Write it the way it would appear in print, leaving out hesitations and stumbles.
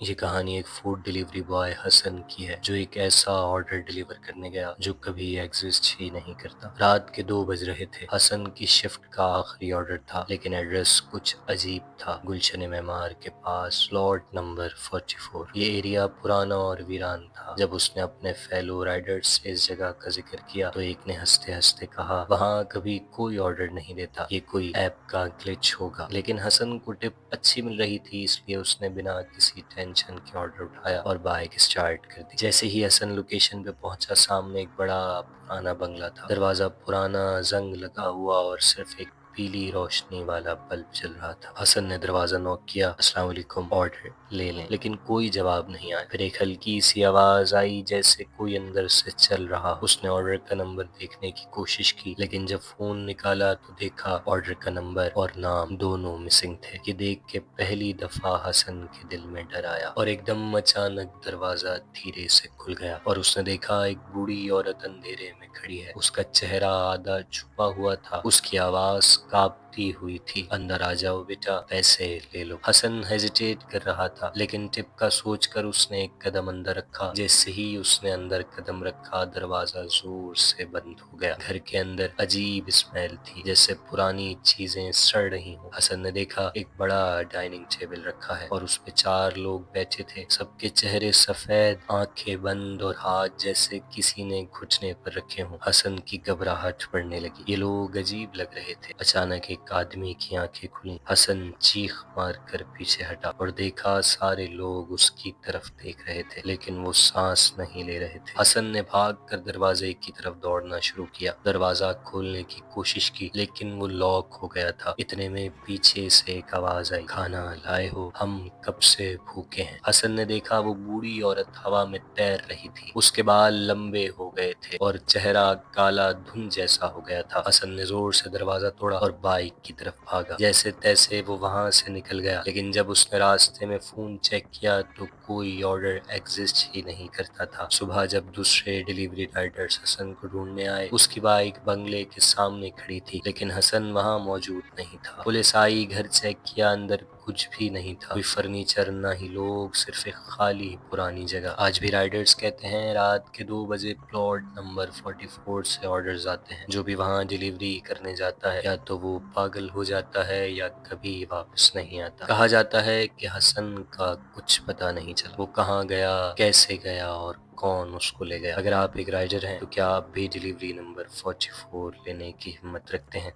یہ کہانی ایک فوڈ ڈیلیوری بوائے حسن کی ہے جو ایک ایسا آرڈر ڈیلیور کرنے گیا جو کبھی ایگزسٹ ہی نہیں کرتا۔ رات کے 2 بج رہے تھے۔ حسن کی شفٹ کا آخری آرڈر تھا، لیکن ایڈریس کچھ عجیب تھا۔ گلشن معمار کے پاس سلاٹ نمبر 44۔ یہ ایریا پرانا اور ویران تھا۔ جب اس نے اپنے فیلو رائڈر سے اس جگہ کا ذکر کیا تو ایک نے ہنستے ہنستے کہا، وہاں کبھی کوئی آرڈر نہیں دیتا، یہ کوئی ایپ کا گلچ ہوگا۔ لیکن حسن کو ٹپ اچھی مل رہی تھی، اس لیے اس نے بنا کسی ٹینشن کے آرڈر اٹھایا اور بائک اسٹارٹ کر دی۔ جیسے ہی حسن لوکیشن پہ پہنچا، سامنے ایک بڑا پرانا بنگلہ تھا۔ دروازہ پرانا، زنگ لگا ہوا اور صرف ایک پیلی روشنی والا بلب جل رہا تھا۔ حسن نے دروازہ نوک کیا، السلام علیکم، آرڈر لے لیں، لیکن کوئی جواب نہیں آیا۔ پھر ایک ہلکی سی آواز آئی جیسے کوئی اندر سے چل رہا ہو۔ اس نے آرڈر کا نمبر دیکھنے کی کوشش کی، لیکن جب فون نکالا تو دیکھا آرڈر کا نمبر اور نام دونوں مسنگ تھے۔ یہ دیکھ کے پہلی دفعہ حسن کے دل میں ڈر آیا اور ایک دم اچانک دروازہ دھیرے سے کھل گیا اور اس نے دیکھا ایک بوڑھی عورت اندھیرے میں کھڑی ہے۔ اس کا چہرہ آدھا چھپا ہوا تھا، اس کی آواز کانپتی ہوئی تھی، اندر آ جاؤ بیٹا، پیسے لے لو۔ حسن ہیزیٹیٹ کر رہا تھا، لیکن ٹپ کا سوچ کر اس نے ایک قدم اندر رکھا۔ جیسے ہی اس نے اندر قدم رکھا، دروازہ زور سے بند ہو گیا۔ گھر کے اندر عجیب اسمیل تھی، جیسے پرانی چیزیں سڑ رہی ہوں۔ حسن نے دیکھا ایک بڑا ڈائننگ ٹیبل رکھا ہے اور اس پہ 4 لوگ بیٹھے تھے۔ سب کے چہرے سفید، آنکھیں بند اور ہاتھ جیسے کسی نے گھٹنے پر رکھے ہوں۔ حسن کی گھبراہٹ بڑھنے لگی، یہ لوگ عجیب لگ رہے تھے۔ اچانک ایک آدمی کی آنکھیں کھلیں۔ حسن چیخ مار کر پیچھے ہٹا اور دیکھا سارے لوگ اس کی طرف دیکھ رہے تھے، لیکن وہ سانس نہیں لے رہے تھے۔ حسن نے بھاگ کر دروازے کی طرف دوڑنا شروع کیا، دروازہ کھولنے کی کوشش کی، لیکن وہ لاک ہو گیا تھا۔ اتنے میں پیچھے سے ایک آواز آئی، کھانا لائے ہو؟ ہم کب سے بھوکے ہیں۔ حسن نے دیکھا وہ بوڑھی عورت ہوا میں تیر رہی تھی، اس کے بال لمبے ہو گئے تھے اور چہرہ کالا دھند جیسا ہو گیا تھا۔ حسن نے زور سے دروازہ توڑا اور بائک کی طرف بھاگا۔ جیسے تیسے وہ وہاں سے نکل گیا، لیکن جب اس نے راستے میں فون چیک کیا تو کوئی آرڈر ایگزسٹ ہی نہیں کرتا تھا۔ صبح جب دوسرے ڈیلیوری رائڈرز حسن کو ڈھونڈنے آئے، اس کی بائک بنگلے کے سامنے کھڑی تھی، لیکن حسن وہاں موجود نہیں تھا۔ پولیس آئی، گھر چیک کیا، اندر کچھ بھی نہیں تھا، کوئی فرنیچر، نہ ہی لوگ، صرف ایک خالی پرانی جگہ۔ آج بھی رائڈرز کہتے ہیں رات کے 2 بجے پلاٹ نمبر 44 سے آرڈرز آتے ہیں۔ جو بھی وہاں ڈیلیوری کرنے جاتا ہے یا تو وہ پاگل ہو جاتا ہے یا کبھی واپس نہیں آتا۔ کہا جاتا ہے کہ حسن کا کچھ پتہ نہیں چلا، وہ کہاں گیا، کیسے گیا اور کون اس کو لے گیا۔ اگر آپ ایک رائڈر ہیں تو کیا آپ بھی ڈیلیوری نمبر 44 لینے کی ہمت رکھتے ہیں؟